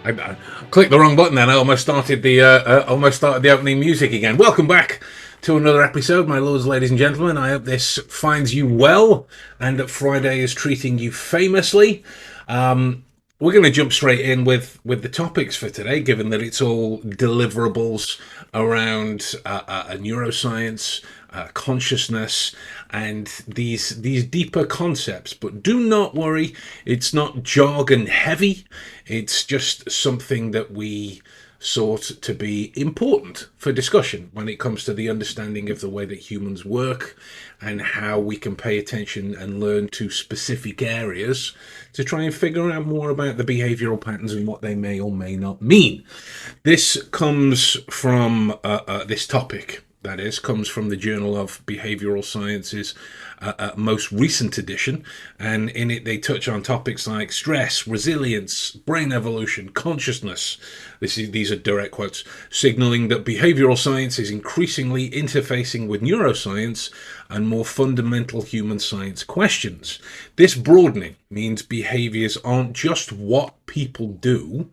I clicked the wrong button then. I almost started the opening music again. Welcome back to another episode, my lords, ladies, and gentlemen. I hope this finds you well and that Friday is treating you famously. We're going to jump straight in with the topics for today, given that it's all deliverables around neuroscience, consciousness, and these deeper concepts. But do not worry, it's not jargon heavy. It's just something that we sought to be important for discussion when it comes to the understanding of the way that humans work and how we can pay attention and learn to specific areas to try and figure out more about the behavioral patterns and what they may or may not mean. This comes from this topic, that is, comes from the Journal of Behavioral Sciences most recent edition, and in it they touch on topics like stress, resilience, brain evolution, consciousness. These are direct quotes, signaling that behavioral science is increasingly interfacing with neuroscience and more fundamental human science questions. This broadening means behaviors aren't just what people do,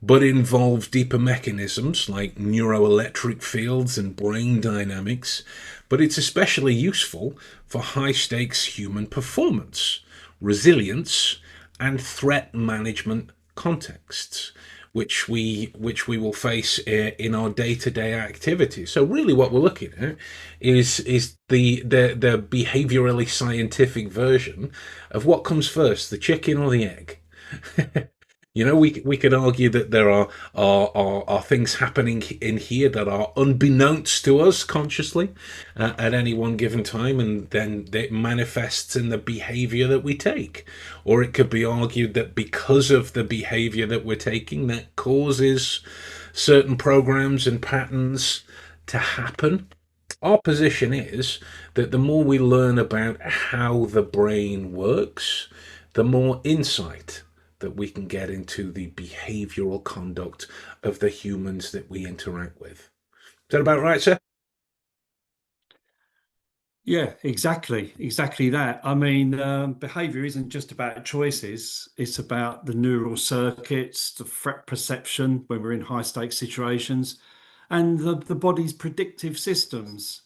but involve deeper mechanisms like neuroelectric fields and brain dynamics. But it's especially useful for high-stakes human performance, resilience, and threat management contexts, which we will face in our day-to-day activities. So really what we're looking at is the behaviorally scientific version of what comes first, the chicken or the egg. You know, we could argue that there are things happening in here that are unbeknownst to us consciously at any one given time, and then it manifests in the behavior that we take. Or it could be argued that because of the behavior that we're taking, that causes certain programs and patterns to happen. Our position is that the more we learn about how the brain works, the more insight that we can get into the behavioral conduct of the humans that we interact with. Is that about right, sir? Yeah, exactly that. I mean, behavior isn't just about choices. It's about the neural circuits, the threat perception when we're in high stakes situations, and the body's predictive systems.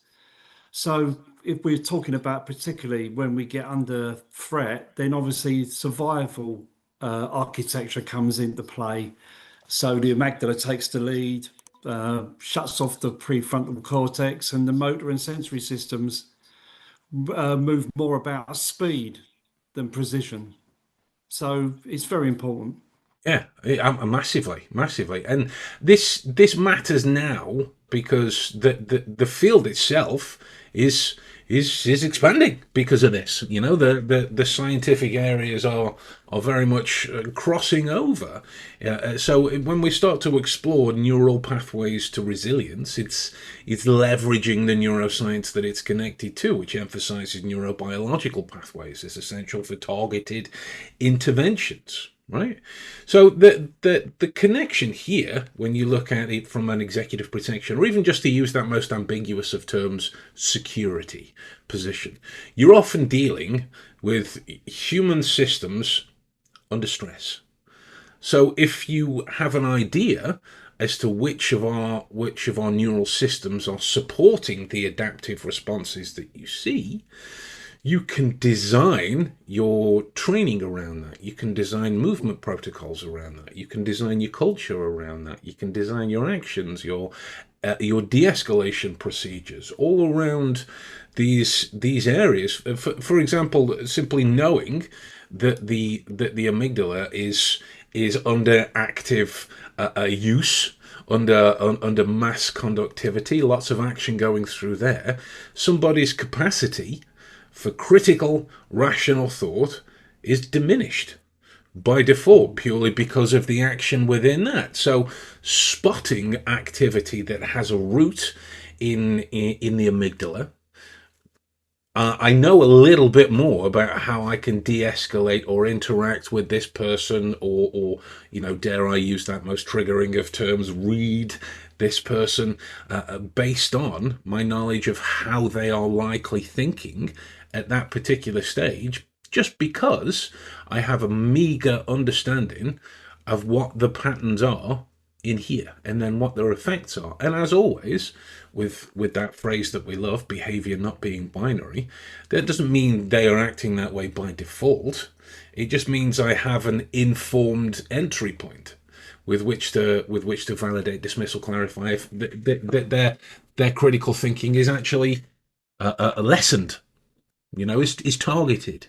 So if we're talking about particularly when we get under threat, then obviously survival architecture comes into play. So the amygdala takes the lead, shuts off the prefrontal cortex, and the motor and sensory systems move more about speed than precision. So it's very important. Yeah, massively, and this matters now because the field itself is expanding because of this. You know, the scientific areas are very much crossing over. So when we start to explore neural pathways to resilience, it's leveraging the neuroscience that it's connected to, which emphasizes neurobiological pathways as essential for targeted interventions. Right, so the connection here, when you look at it from an executive protection, or even just to use that most ambiguous of terms, security position, you're often dealing with human systems under stress. So if you have an idea as to which of our neural systems are supporting the adaptive responses that you see, you can design your training around that. You can design movement protocols around that. You can design your culture around that. You can design your actions, your de-escalation procedures, all around these areas. For example, simply knowing that the amygdala is under active use, under mass conductivity, lots of action going through there. Somebody's capacity for critical, rational thought is diminished by default, purely because of the action within that. So spotting activity that has a root in the amygdala, I know a little bit more about how I can de-escalate or interact with this person, or dare I use that most triggering of terms, read this person, based on my knowledge of how they are likely thinking at that particular stage, just because I have a meager understanding of what the patterns are in here, and then what their effects are. And as always, with that phrase that we love, behavior not being binary, that doesn't mean they are acting that way by default. It just means I have an informed entry point with which to validate, dismiss, or clarify if their critical thinking is actually lessened, is targeted,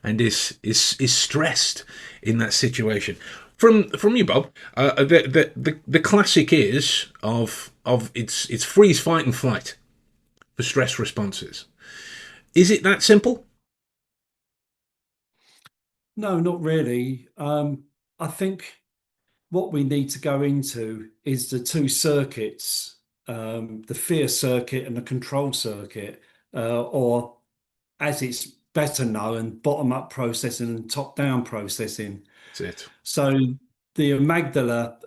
and is stressed in that situation. From you, Bob, the classic is of it's freeze, fight, and flight for stress responses. Is it that simple? No, not really. I think what we need to go into is the two circuits, the fear circuit and the control circuit, or as it's better known, bottom up processing and top down processing. That's it. So the amygdala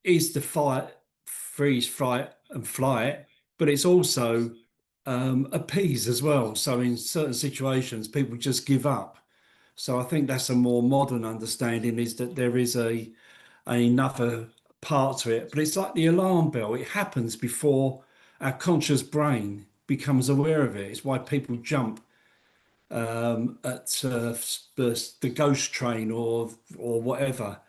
is the fight, freeze, fright, and flight, but it's also appease as well. So in certain situations, people just give up. So I think that's a more modern understanding, is that there is another part to it, but it's like the alarm bell. It happens before our conscious brain becomes aware of it. It's why people jump at the ghost train or whatever.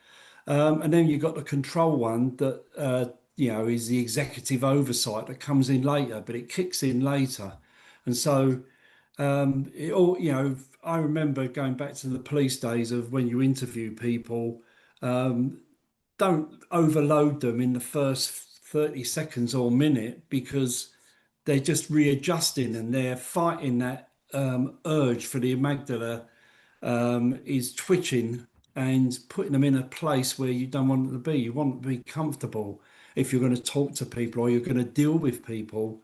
And then you've got the control one that is the executive oversight that comes in later, but it kicks in later. And so it all, I remember going back to the police days of when you interview people, don't overload them in the first 30 seconds or minute, because they're just readjusting and they're fighting that urge for the amygdala is twitching and putting them in a place where you don't want them to be. You want them to be comfortable if you're going to talk to people or you're going to deal with people,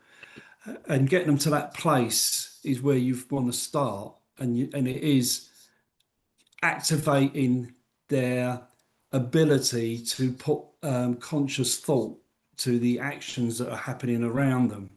and getting them to that place is where you want to start. And it is activating their ability to put conscious thought to the actions that are happening around them.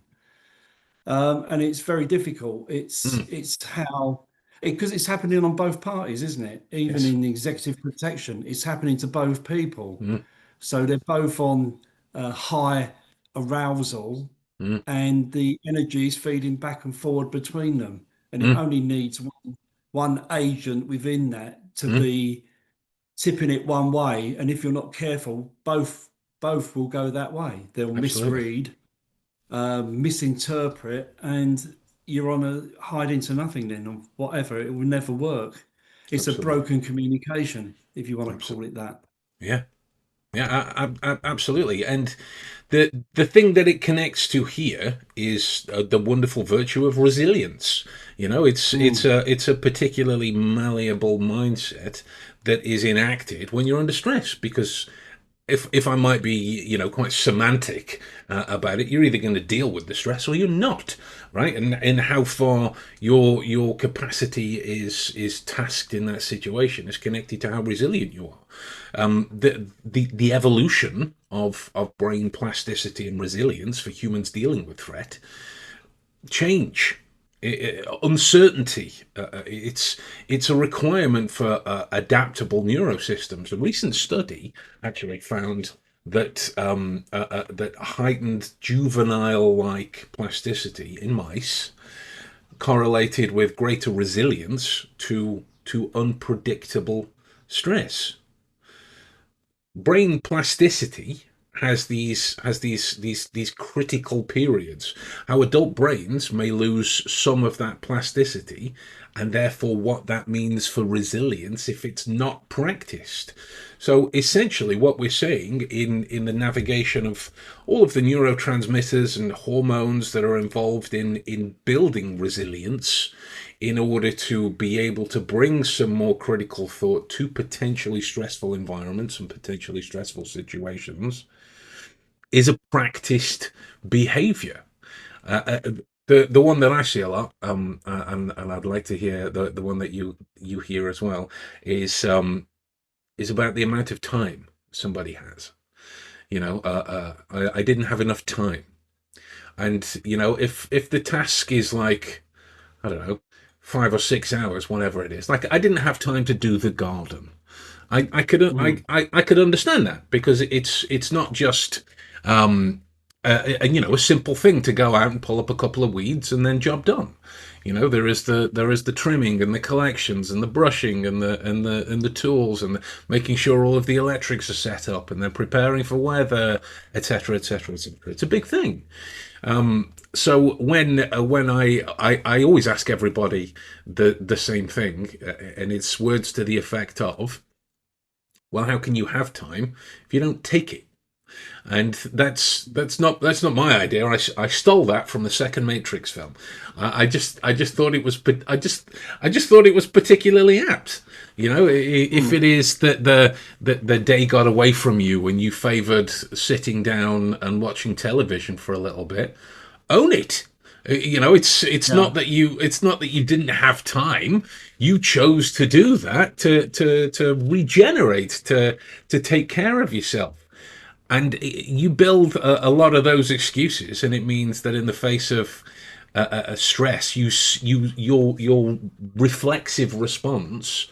And it's very difficult. It's Mm, it's how because it's happening on both parties, isn't it? Even yes. in the executive protection, it's happening to both people. Mm, So they're both on high arousal, mm, and the energy is feeding back and forward between them. And it mm, only needs one agent within that to mm, be tipping it one way. And if you're not careful, both will go that way. They'll absolutely. misread, misinterpret, and you're on a hide into nothing then, or whatever. It will never work. It's a Absolutely. broken communication, if you want to call Absolutely. it that. Yeah. Yeah, absolutely. And the thing that it connects to here is the wonderful virtue of resilience. Mm. It's a particularly malleable mindset that is enacted when you're under stress, because if I might be, quite semantic about it, you're either going to deal with the stress or you're not, right? And how far your capacity is tasked in that situation is connected to how resilient you are. The evolution of brain plasticity and resilience for humans dealing with threat, change, uncertainty. It's a requirement for adaptable neurosystems. A recent study actually found that heightened juvenile-like plasticity in mice correlated with greater resilience to unpredictable stress. Brain plasticity has these critical periods. How adult brains may lose some of that plasticity, and therefore what that means for resilience if it's not practiced. So essentially what we're saying in the navigation of all of the neurotransmitters and hormones that are involved in building resilience, in order to be able to bring some more critical thought to potentially stressful environments and potentially stressful situations, is a practiced behavior. The one that I see a lot, and I'd like to hear the one that you hear as well, is about the amount of time somebody has. I didn't have enough time, and if the task is like, I don't know, 5 or 6 hours, whatever it is, like I didn't have time to do the garden. Mm. I could understand that because it's not just a simple thing to go out and pull up a couple of weeds and then job done. There is the trimming and the collections and the brushing and the tools and making sure all of the electrics are set up and then preparing for weather, etc., etc., etc. It's a big thing. So when I always ask everybody the same thing, and it's words to the effect of, well, how can you have time if you don't take it? And that's not my idea. I stole that from the second Matrix film. I just thought it was I just thought it was particularly apt. If Mm. it is that the day got away from you when you favoured sitting down and watching television for a little bit, own it. Yeah. It's not that you didn't have time. You chose to do that to regenerate, to take care of yourself. And you build a lot of those excuses, and it means that in the face of a stress, your reflexive response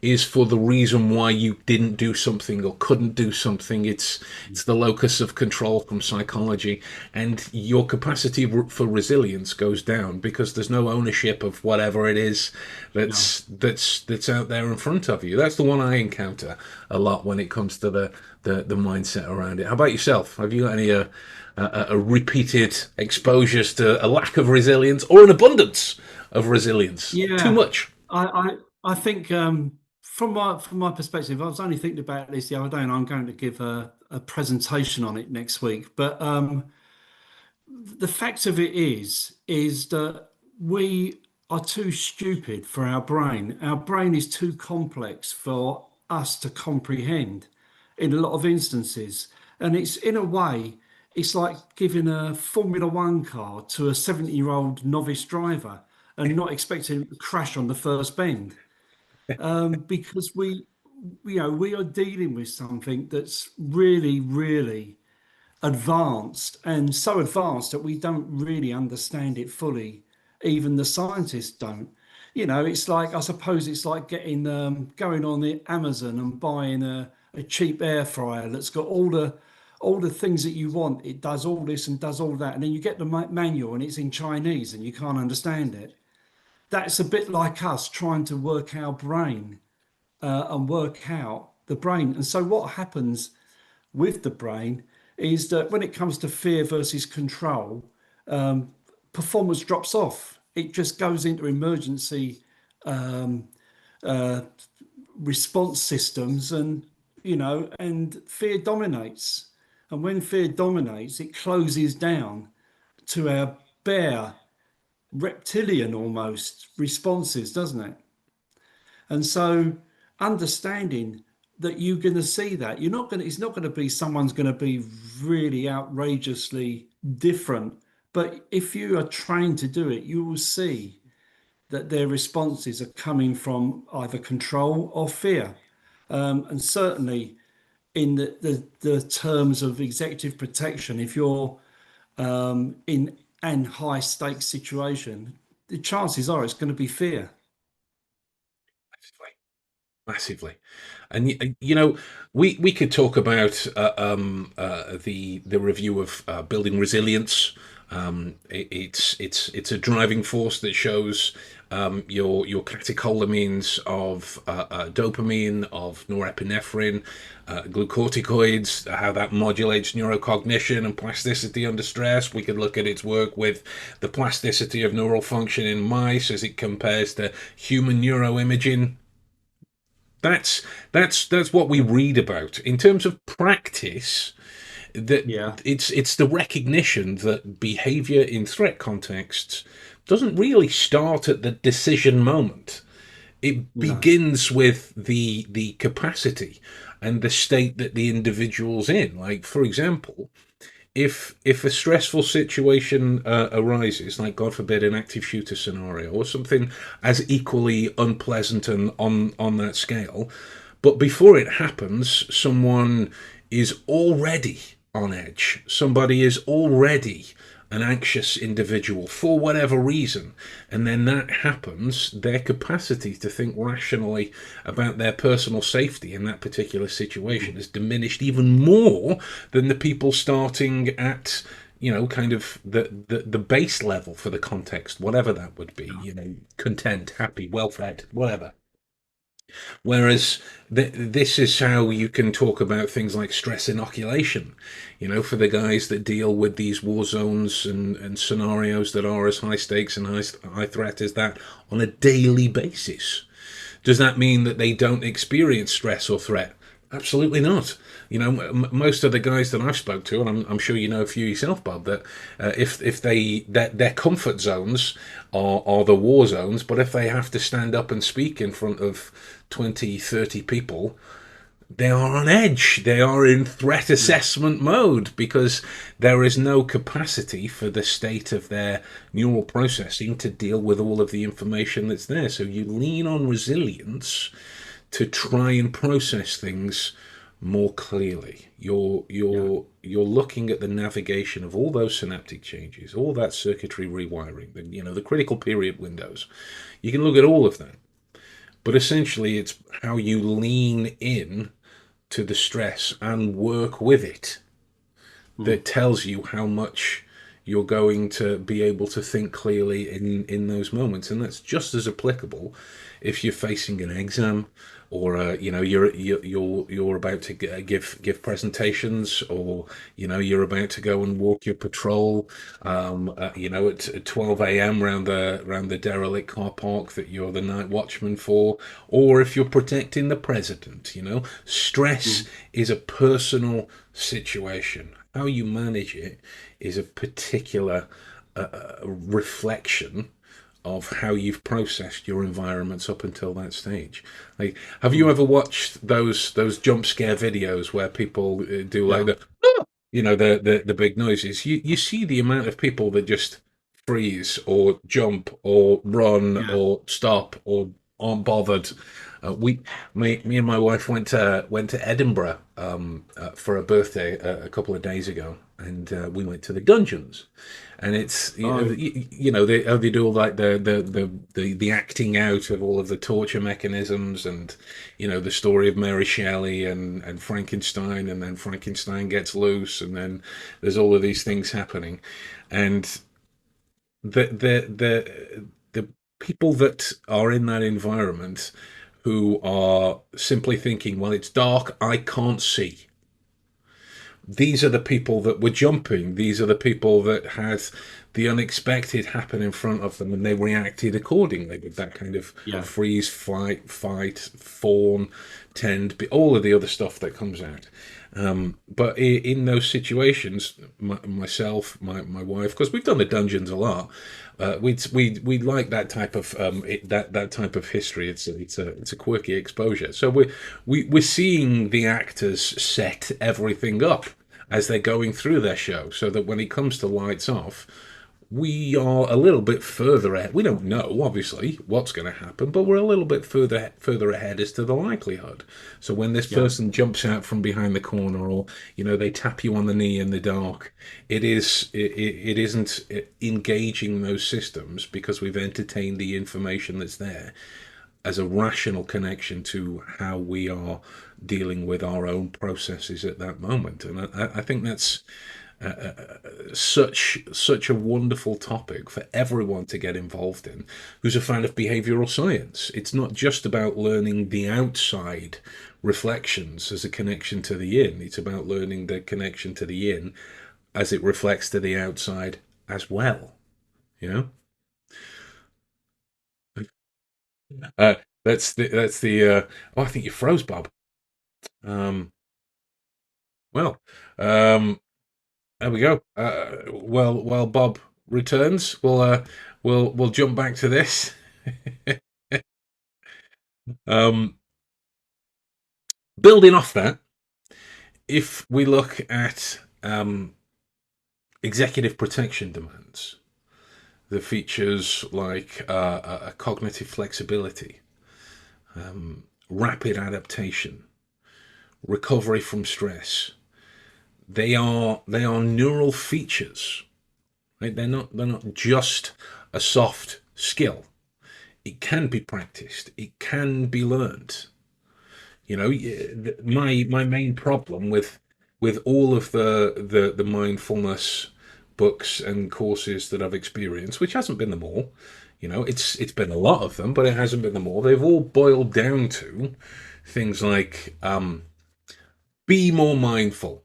is for the reason why you didn't do something or couldn't do something. It's the locus of control from psychology, and your capacity for resilience goes down because there's no ownership of whatever it is Yeah. that's out there in front of you. That's the one I encounter a lot when it comes to the mindset around it. How about yourself? Have you got any repeated exposures to a lack of resilience or an abundance of resilience? Too Yeah. much. I think from my perspective, I was only thinking about this the other day, and I'm going to give a presentation on it next week. But the fact of it is that we are too stupid for our brain. Our brain is too complex for us to comprehend in a lot of instances. And it's in a way, it's like giving a Formula One car to a 70-year-old novice driver and not expecting him to crash on the first bend. Because we are dealing with something that's really, really advanced, and so advanced that we don't really understand it fully. Even the scientists don't. It's like, I suppose it's like going on the Amazon and buying a cheap air fryer that's got all the things that you want. It does all this and does all that, and then you get the manual and it's in Chinese and you can't understand it. That's a bit like us trying to work our brain and work out the brain. And so what happens with the brain is that when it comes to fear versus control, performance drops off. It just goes into emergency uh, response systems, and fear dominates. And when fear dominates, it closes down to our bare reptilian almost responses, doesn't it? And so understanding that you're going to see that it's not going to be someone's going to be really outrageously different. But if you are trained to do it, you will see that their responses are coming from either control or fear. And certainly in the terms of executive protection, if you're in an high stakes situation, the chances are it's going to be fear. Massively. And we could talk about the review of building resilience. It's a driving force that shows your catecholamines of dopamine, of norepinephrine, glucocorticoids, how that modulates neurocognition and plasticity under stress. We could look at its work with the plasticity of neural function in mice as it compares to human neuroimaging. That's what we read about in terms of practice. That Yeah. it's the recognition that behavior in threat contexts doesn't really start at the decision moment. It No. begins with the capacity and the state that the individual's in. Like, for example, if a stressful situation arises, like God forbid an active shooter scenario or something as equally unpleasant and on that scale, but before it happens, someone is already on edge. Somebody is already an anxious individual for whatever reason, and then that happens, their capacity to think rationally about their personal safety in that particular situation is diminished even more than the people starting at, kind of the base level for the context, whatever that would be, content, happy, well fed, whatever. Whereas this is how you can talk about things like stress inoculation, for the guys that deal with these war zones and scenarios that are as high stakes and high threat as that on a daily basis. Does that mean that they don't experience stress or threat? Absolutely not. Most of the guys that I've spoke to, and I'm sure you know a few yourself, Bob, that if they their comfort zones are the war zones, but if they have to stand up and speak in front of 20, 30 people, they are on edge. They are in threat assessment mode because there is no capacity for the state of their neural processing to deal with all of the information that's there. So you lean on resilience to try and process things more clearly. You're looking at the navigation of all those synaptic changes, all that circuitry rewiring, the critical period windows. You can look at all of that. But essentially, it's how you lean in to the stress and work with it that tells you how much you're going to be able to think clearly in those moments. And that's just as applicable if you're facing an exam, or you're about to give presentations, or you're about to go and walk your patrol, at 12 a.m. around the derelict car park that you're the night watchman for, or if you're protecting the president. Stress is a personal situation. How you manage it is a particular reflection of how you've processed your environments up until that stage. Like, have you ever watched those jump scare videos where people do like Yeah. the big noises? You see the amount of people that just freeze or jump or run Yeah. or stop or aren't bothered. Me and my wife went to Edinburgh for a birthday a couple of days ago, and we went to the dungeons. And it's Oh, they do all like the acting out of all of the torture mechanisms, and the story of Mary Shelley and Frankenstein, and then Frankenstein gets loose, and then there's all of these things happening, and the people that are in that environment who are simply thinking, well, it's dark, I can't see. These are the people that were jumping. These are the people that had the unexpected happen in front of them, and they reacted accordingly with that kind of yeah. freeze, fight, fawn, tend, all of the other stuff that comes out. But in those situations, myself, my wife, because we've done the dungeons a lot, we like that type of that type of history. It's a quirky exposure. So we're seeing the actors set everything up as they're going through their show, so that when it comes to lights off, we are a little bit further ahead. We don't know, obviously, what's going to happen, but we're a little bit further ahead as to the likelihood. So when this Yeah. person jumps out from behind the corner, or they tap you on the knee in the dark, it isn't engaging those systems, because we've entertained the information that's there as a rational connection to how we are dealing with our own processes at that moment. And I think that's such a wonderful topic for everyone to get involved in who's a fan of behavioral science. It's not just about learning the outside reflections as a connection to the in. It's about learning the connection to the in as it reflects to the outside as well. You know, uh, that's the. Oh, I think you froze, Bob. Um, well, um, there we go. While Bob returns, we'll jump back to this. Um, Building off that, if we look at executive protection demands, the features like a cognitive flexibility, rapid adaptation, recovery from stress, they are neural features right? They're not just a soft skill. It can be practiced. It can be learned. My main problem with all of the mindfulness books and courses that I've experienced, which hasn't been them all, it's been a lot of them, but it hasn't been them all. They've all boiled down to things like be more mindful.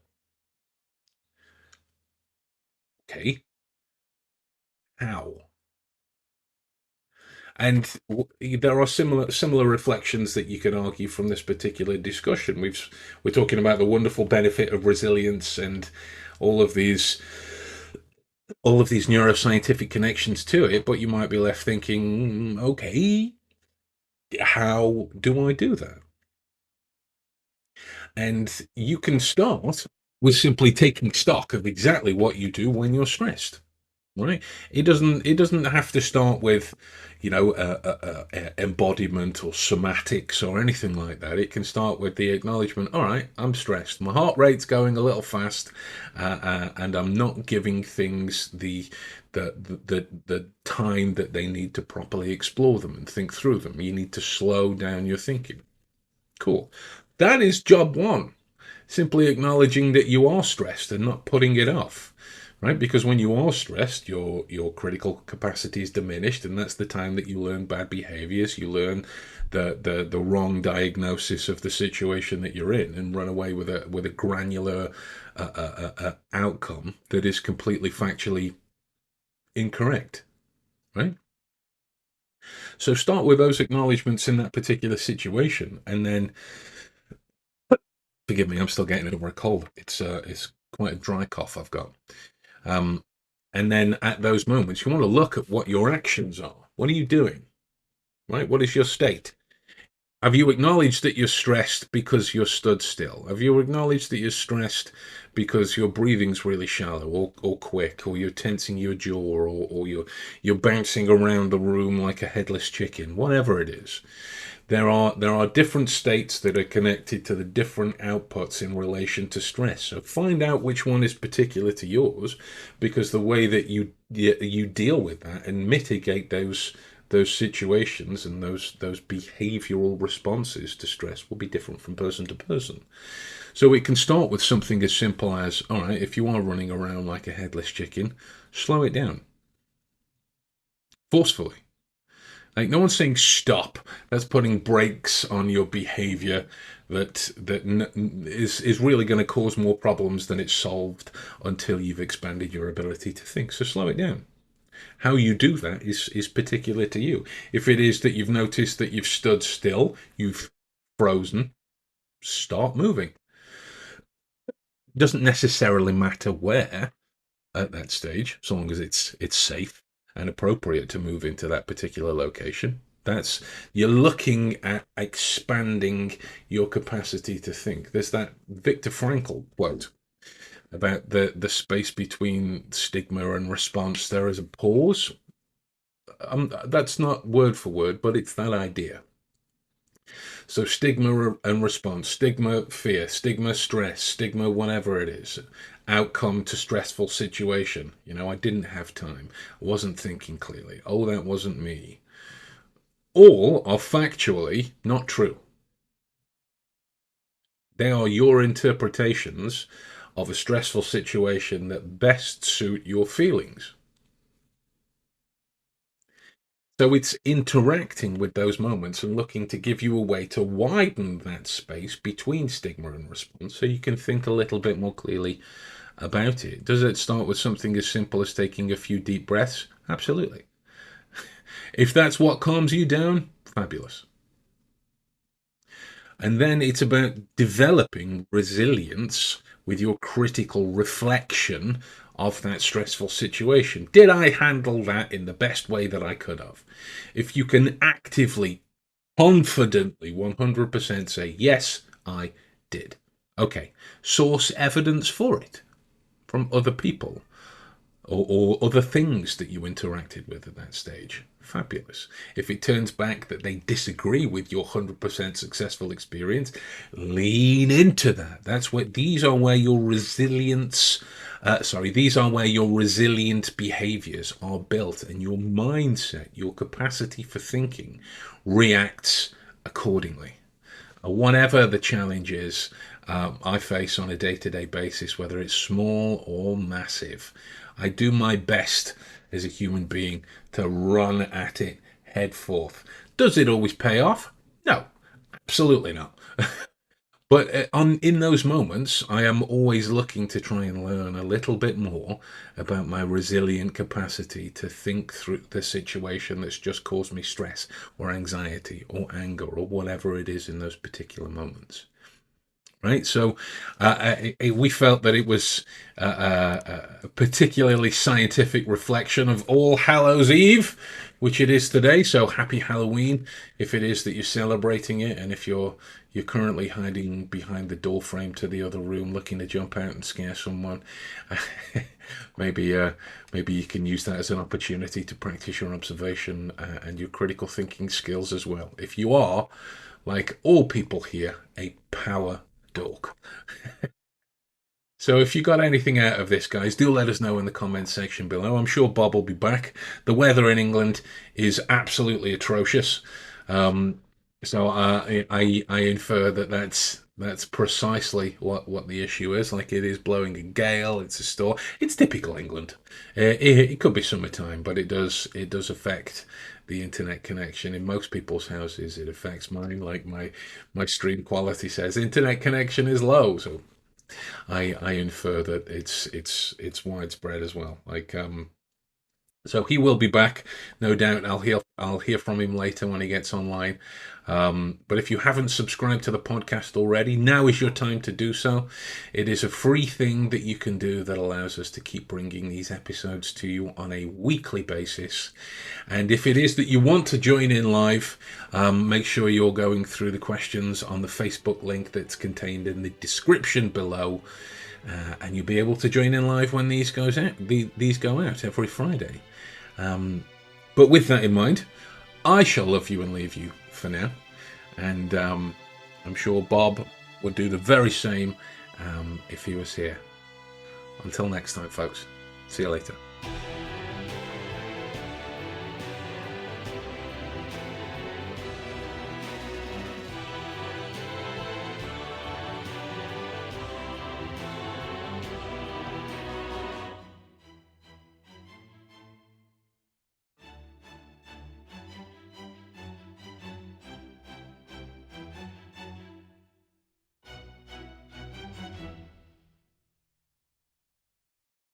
Okay, how? And there are similar reflections that you can argue from this particular discussion. We're talking about the wonderful benefit of resilience and all of these all of these neuroscientific connections to it, but you might be left thinking, okay, how do I do that? And you can start with simply taking stock of exactly what you do when you're stressed. Right? It doesn't have to start with, embodiment or somatics or anything like that. It can start with the acknowledgement. All right, I'm stressed. My heart rate's going a little fast, and I'm not giving things the time that they need to properly explore them and think through them. You need to slow down your thinking. Cool. That is job one. Simply acknowledging that you are stressed and not putting it off, right? Because when you are stressed, your critical capacity is diminished, and that's the time that you learn bad behaviors. You learn the wrong diagnosis of the situation that you're in, and run away with a granular outcome that is completely factually incorrect, right? So start with those acknowledgements in that particular situation, and then forgive me, I'm still getting over a cold. It's quite a dry cough I've got. Um, and then at those moments, you want to look at what your actions are. What are you doing? Right? What is your state? Have you acknowledged that you're stressed because you're stood still? Have you acknowledged that you're stressed because your breathing's really shallow or quick, or you're tensing your jaw, or you're bouncing around the room like a headless chicken? Whatever it is, there are different states that are connected to the different outputs in relation to stress. So find out which one is particular to yours, because the way that you deal with that and mitigate those situations and those behavioral responses to stress will be different from person to person. So it can start with something as simple as, all right, if you are running around like a headless chicken, slow it down forcefully. Like, no one's saying stop. That's putting brakes on your behavior that is really going to cause more problems than it's solved until you've expanded your ability to think. So slow it down. How you do that is particular to you. If it is that you've noticed that you've stood still, you've frozen, start moving. It doesn't necessarily matter where at that stage, so long as it's safe and appropriate to move into that particular location. That's You're looking at expanding your capacity to think. There's that Viktor Frankl quote about the space between stigma and response. There is a pause. That's not word for word, but it's that idea. So stigma and response, stigma fear, stigma stress, stigma whatever it is, outcome to stressful situation. I didn't have time. I wasn't thinking clearly. Oh, that wasn't me. All are factually not true. They are your interpretations of a stressful situation that best suit your feelings. So it's interacting with those moments and looking to give you a way to widen that space between stigma and response so you can think a little bit more clearly about it. Does it start with something as simple as taking a few deep breaths? Absolutely. If that's what calms you down, fabulous. And then it's about developing resilience with your critical reflection of that stressful situation. Did I handle that in the best way that I could have? If you can actively, confidently, 100% say, yes, I did. Okay, source evidence for it from other people or other things that you interacted with at that stage. Fabulous. If it turns back that they disagree with your 100% successful experience, lean into that. These are where your resilience These are where your resilient behaviors are built and your mindset, your capacity for thinking reacts accordingly. Whatever the challenge is I face on a day-to-day basis, whether it's small or massive, I do my best as a human being to run at it head forth. Does it always pay off? No, absolutely not. But in those moments, I am always looking to try and learn a little bit more about my resilient capacity to think through the situation that's just caused me stress or anxiety or anger or whatever it is in those particular moments. Right, so we felt that it was a particularly scientific reflection of All Hallows Eve, which it is today. So happy Halloween if it is that you're celebrating it, and if you're currently hiding behind the door frame to the other room, looking to jump out and scare someone. maybe you can use that as an opportunity to practice your observation and your critical thinking skills as well. If you are, like all people here, a power dork. So if you got anything out of this, guys, do let us know in the comments section below. I'm sure Bob will be back. The weather in England is absolutely atrocious. So I infer that that's precisely what the issue is. Like, it is blowing a gale. It's a storm. It's typical England. It could be summertime, but it does affect the internet connection in most people's houses. It affects mine. Like my stream quality says, internet connection is low. So I infer that it's widespread as well. Like so he will be back, no doubt. I'll hear from him later when he gets online. But if you haven't subscribed to the podcast already, now is your time to do so. It is a free thing that you can do that allows us to keep bringing these episodes to you on a weekly basis. And if it is that you want to join in live, make sure you're going through the questions on the Facebook link that's contained in the description below. And you'll be able to join in live when these go out every Friday. But with that in mind, I shall love you and leave you for now. And I'm sure Bob would do the very same if he was here. Until next time, folks. See you later.